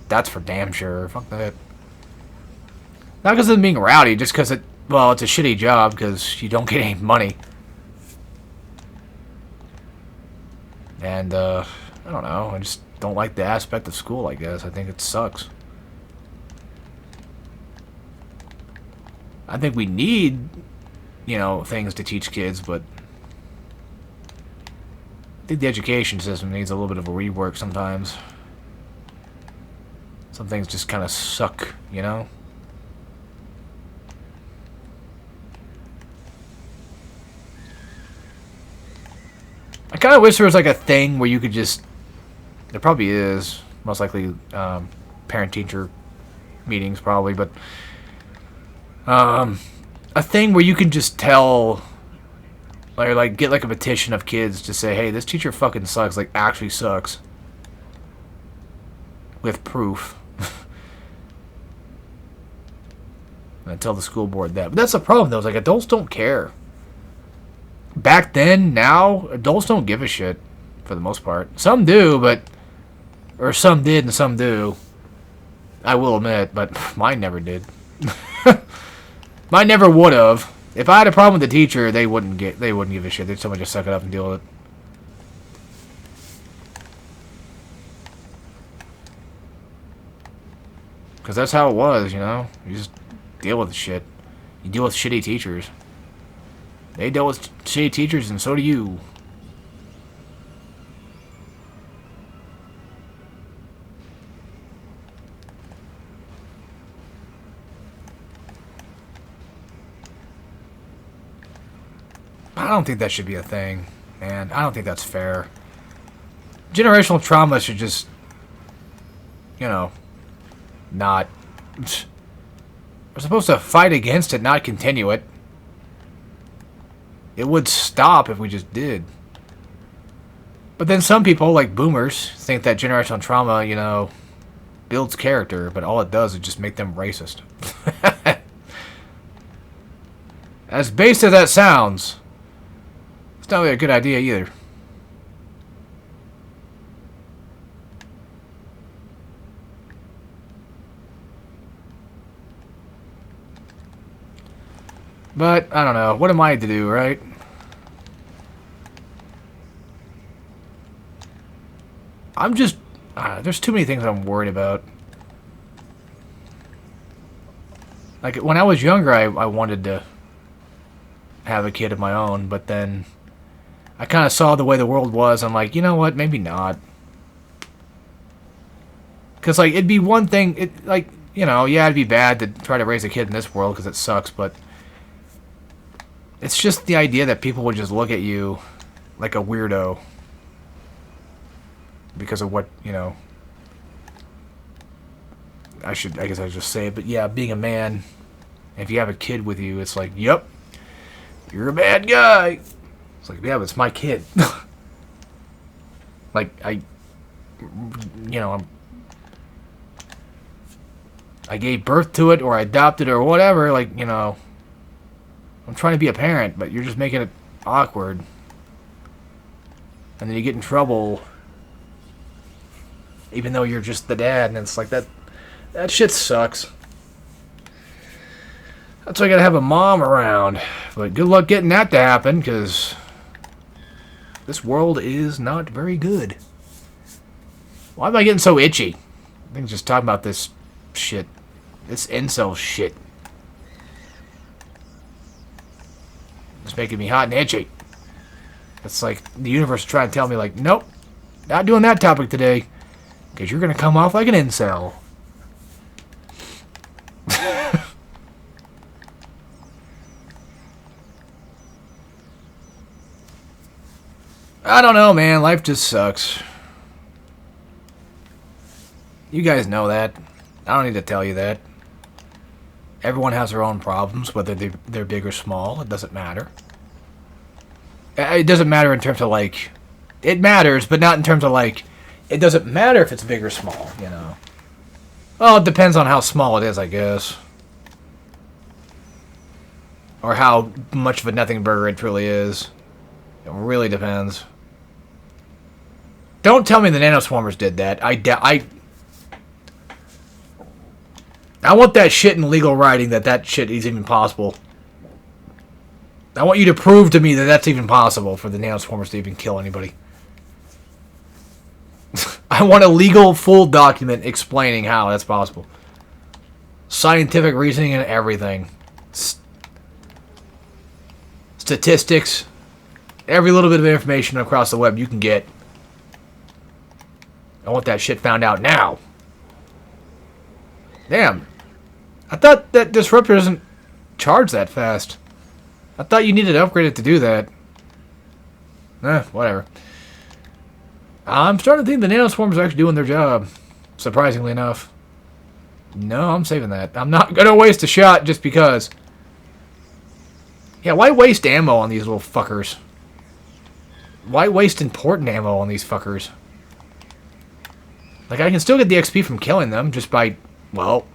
That's for damn sure. Fuck that. Not because of them being rowdy, just because well, it's a shitty job because you don't get any money. And, I don't know. I just don't like the aspect of school, I guess. I think it sucks. I think we need, you know, things to teach kids, but I think the education system needs a little bit of a rework sometimes. Some things just kind of suck, you know? I kind of wish there was like a thing where you could just... There probably is. Most likely parent-teacher meetings probably, but... a thing where you can just tell... Or like get like a petition of kids to say, hey, this teacher fucking sucks. Like, actually sucks. with proof. And tell the school board that. But that's the problem, though. Is like adults don't care. Back then, now, adults don't give a shit for the most part. Some do, but... Or some did and some do. I will admit, but mine never did. Mine never would have. If I had a problem with the teacher, they wouldn't give a shit. They'd someone just suck it up and deal with it. Because that's how it was, you know? You just deal with the shit. You deal with shitty teachers. They dealt with shitty teachers, and so do you. I don't think that should be a thing, man. I don't think that's fair. Generational trauma should just, you know, not... We're supposed to fight against it, not continue it. It would stop if we just did. But then some people, like boomers, think that generational trauma, you know, builds character, but all it does is just make them racist. As base as that sounds, it's not really a good idea either. But, I don't know. What am I to do, right? I'm just... there's too many things I'm worried about. Like, when I was younger, I wanted to have a kid of my own, but then I kind of saw the way the world was. I'm like, you know what? Maybe not. Because, like, it'd be one thing... like, you know, yeah, it'd be bad to try to raise a kid in this world because it sucks, but... It's just the idea that people would just look at you like a weirdo because of what, you know, I guess I just say it, but yeah, being a man, if you have a kid with you, it's like, yep, you're a bad guy. It's like, yeah, but it's my kid. Like, I gave birth to it, or I adopted it, or whatever, like, you know, I'm trying to be a parent, but you're just making it awkward. And then you get in trouble, even though you're just the dad, and it's like, that shit sucks. That's why I gotta have a mom around. But good luck getting that to happen, because this world is not very good. Why am I getting so itchy? I think just talking about this shit. This incel shit. It's making me hot and itchy. It's like the universe is trying to tell me, like, nope, not doing that topic today, because you're going to come off like an incel. I don't know, man. Life just sucks. You guys know that. I don't need to tell you that. Everyone has their own problems, whether they're big or small. It doesn't matter. It doesn't matter in terms of, like... It matters, but not in terms of, like... It doesn't matter if it's big or small, you know. Well, it depends on how small it is, I guess. Or how much of a nothing burger it truly is. It really depends. Don't tell me the nanoswarmers did that. I want that shit in legal writing that shit is even possible. I want you to prove to me that that's even possible for the nanoswarmers to even kill anybody. I want a legal full document explaining how that's possible. Scientific reasoning and everything. Statistics. Every little bit of information across the web you can get. I want that shit found out now. Damn. I thought that Disruptor doesn't charge that fast. I thought you needed to upgrade it to do that. Whatever. I'm starting to think the nanoswarms are actually doing their job. Surprisingly enough. No, I'm saving that. I'm not going to waste a shot just because. Yeah, why waste ammo on these little fuckers? Why waste important ammo on these fuckers? Like, I can still get the XP from killing them just by, well,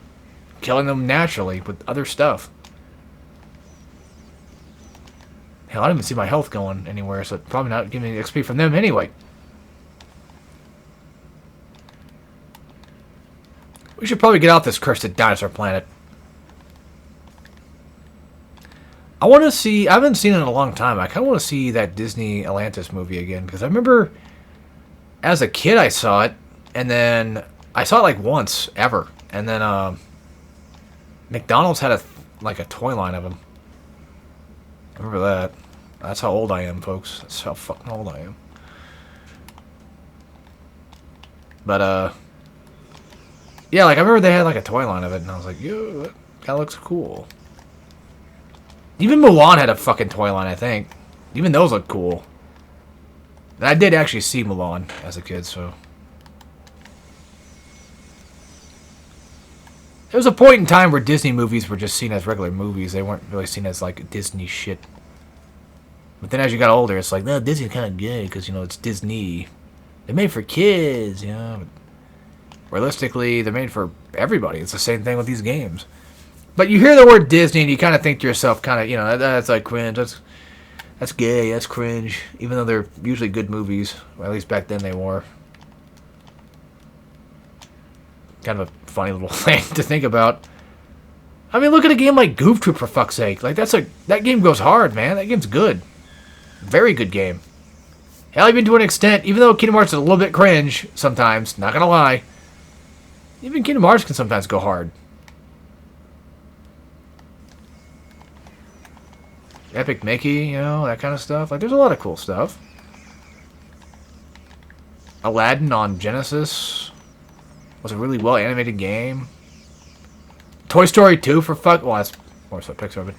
killing them naturally with other stuff. Hell, I don't even see my health going anywhere, so it's probably not giving me XP from them anyway. We should probably get off this cursed dinosaur planet. I want to see... I haven't seen it in a long time. I kind of want to see that Disney Atlantis movie again. Because I remember as a kid I saw it. And then I saw it like once, ever. And then McDonald's had a toy line of them. I remember that. That's how old I am, folks. That's how fucking old I am. But, yeah, like, I remember they had, like, a toy line of it, and I was like, yo, that looks cool. Even Mulan had a fucking toy line, I think. Even those look cool. And I did actually see Mulan as a kid, so... There was a point in time where Disney movies were just seen as regular movies. They weren't really seen as, like, Disney shit. But then as you got older, it's like, no, Disney's kind of gay, because, you know, it's Disney. They're made for kids, you know. Realistically, they're made for everybody. It's the same thing with these games. But you hear the word Disney, and you kind of think to yourself, kind of, you know, that's like cringe. That's gay. That's cringe. Even though they're usually good movies. Or at least back then they were. Kind of a funny little thing to think about. I mean, look at a game like Goof Troop, for fuck's sake. Like, that game goes hard, man. That game's good. Very good game. Hell, even to an extent, even though Kingdom Hearts is a little bit cringe sometimes, not gonna lie, even Kingdom Hearts can sometimes go hard. Epic Mickey, you know, that kind of stuff. Like, there's a lot of cool stuff. Aladdin on Genesis was a really well animated game. Toy Story 2 for fuck. Well, that's more so Pixar, but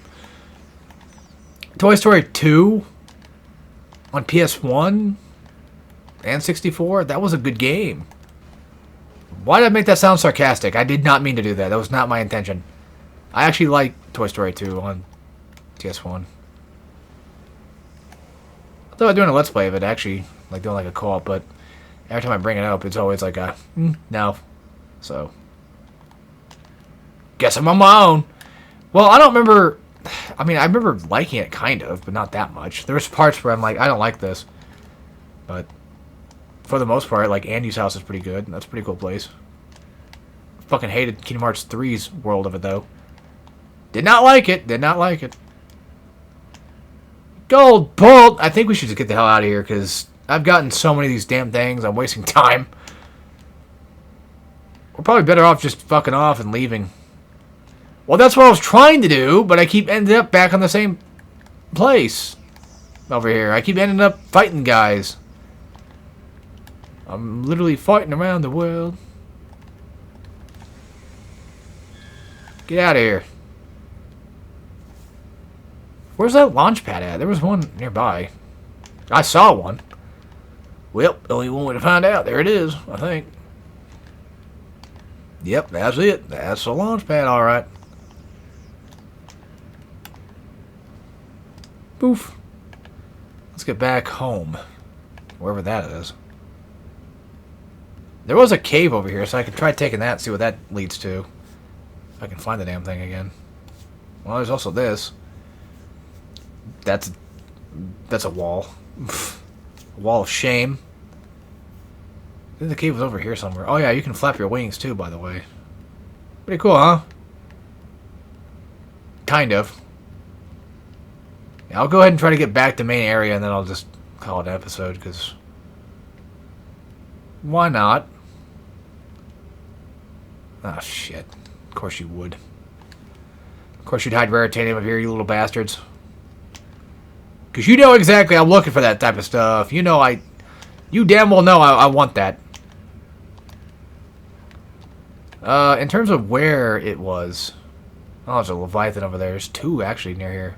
Toy Story 2 on PS1 and 64. That was a good game. Why did I make that sound sarcastic? I did not mean to do that. That was not my intention. I actually like Toy Story 2 on PS1. I thought about doing a Let's Play of it, actually. Like, doing like a co-op, but every time I bring it up, it's always like a, no. So, guess I'm on my own. Well, I don't remember... I mean, I remember liking it, kind of, but not that much. There's parts where I'm like, I don't like this. But, for the most part, like, Andy's house is pretty good. That's a pretty cool place. Fucking hated Kingdom Hearts 3's world of it, though. Did not like it. Did not like it. Gold Bolt! I think we should just get the hell out of here, because I've gotten so many of these damn things. I'm wasting time. We're probably better off just fucking off and leaving. Well, that's what I was trying to do, but I keep ending up back on the same place over here. I keep ending up fighting guys. I'm literally fighting around the world. Get out of here. Where's that launch pad at? There was one nearby. I saw one. Well, only one way to find out. There it is, I think. Yep, that's it. That's the launch pad, alright. Boof. Let's get back home. Wherever that is. There was a cave over here, so I could try taking that and see what that leads to. If I can find the damn thing again. Well, there's also this. That's a wall. A wall of shame. I think the cave was over here somewhere. Oh yeah, you can flap your wings too, by the way. Pretty cool, huh? Kind of. Yeah, I'll go ahead and try to get back to main area, and then I'll just call it an episode, because... why not? Ah, shit. Of course you would. Of course you'd hide Raritanium up here, you little bastards. Because you know exactly I'm looking for that type of stuff. You know you damn well know I want that. In terms of where it was... oh, there's a Leviathan over there. There's two, actually, near here.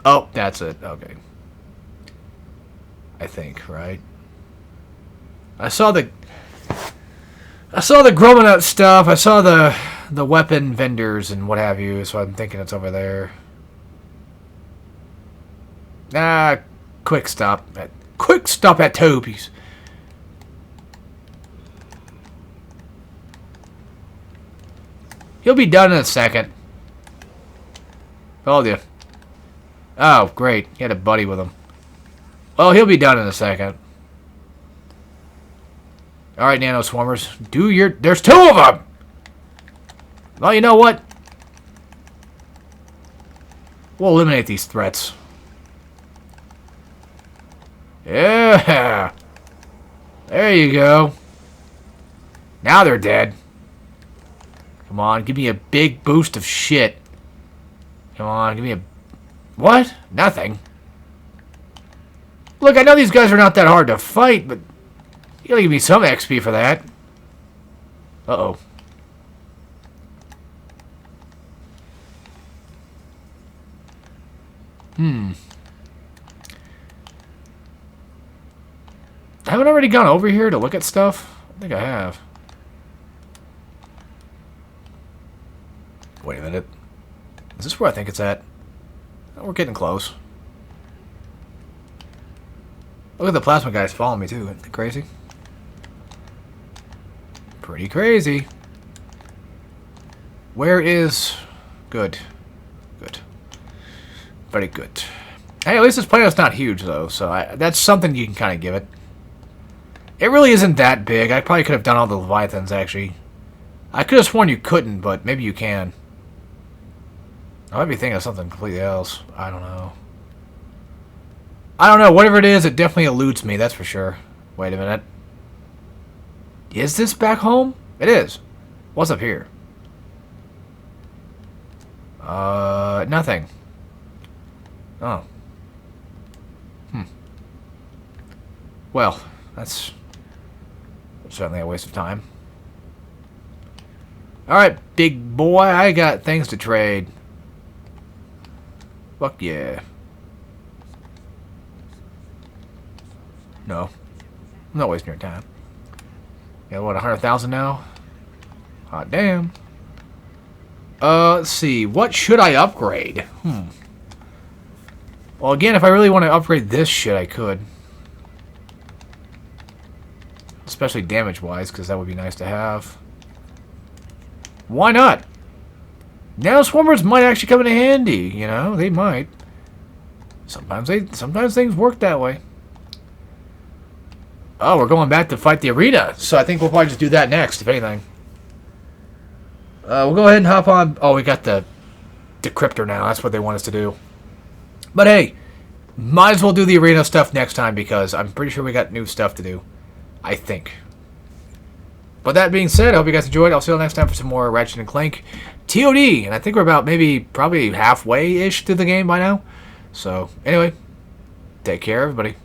Oh, that's it. Okay. I think, right? I saw the Grommet stuff. I saw the weapon vendors and what have you, so I'm thinking it's over there. Quick stop at Toby's. He'll be done in a second. Told you. Oh, great. He had a buddy with him. Well, he'll be done in a second. Alright, Nano Swarmers. Do your... There's 2 of them! Well, you know what? We'll eliminate these threats. Yeah! There you go. Now they're dead. Come on, give me a big boost of shit. Come on, give me a... What? Nothing. Look, I know these guys are not that hard to fight, but... You gotta give me some XP for that. Uh-oh. Haven't I already gone over here to look at stuff? I think I have. Wait a minute. Is this where I think it's at? Oh, we're getting close. Look at the plasma guys following me, too. Isn't that crazy? Pretty crazy. Where is... Good. Good. Very good. Hey, at least this planet's not huge, though, so that's something you can kind of give it. It really isn't that big. I probably could have done all the Leviathans, actually. I could have sworn you couldn't, but maybe you can. I might be thinking of something completely else. I don't know. I don't know. Whatever it is, it definitely eludes me, that's for sure. Wait a minute. Is this back home? It is. What's up here? Nothing. Oh. Well, that's certainly a waste of time. Alright, big boy, I got things to trade. Fuck yeah. No. I'm not wasting your time. Yeah, what, 100,000 now? Hot damn. Let's see. What should I upgrade? Well, again, if I really want to upgrade this shit, I could. Especially damage-wise, because that would be nice to have. Why not? Nano Swarmers might actually come in handy, you know? They might. Sometimes things work that way. Oh, we're going back to fight the arena. So I think we'll probably just do that next, if anything. We'll go ahead and hop on. Oh, we got the decryptor now. That's what they want us to do. But hey, might as well do the arena stuff next time because I'm pretty sure we got new stuff to do. I think. But that being said, I hope you guys enjoyed. I'll see you next time for some more Ratchet & Clank TOD. And I think we're about probably halfway-ish through the game by now. So, anyway, take care, everybody.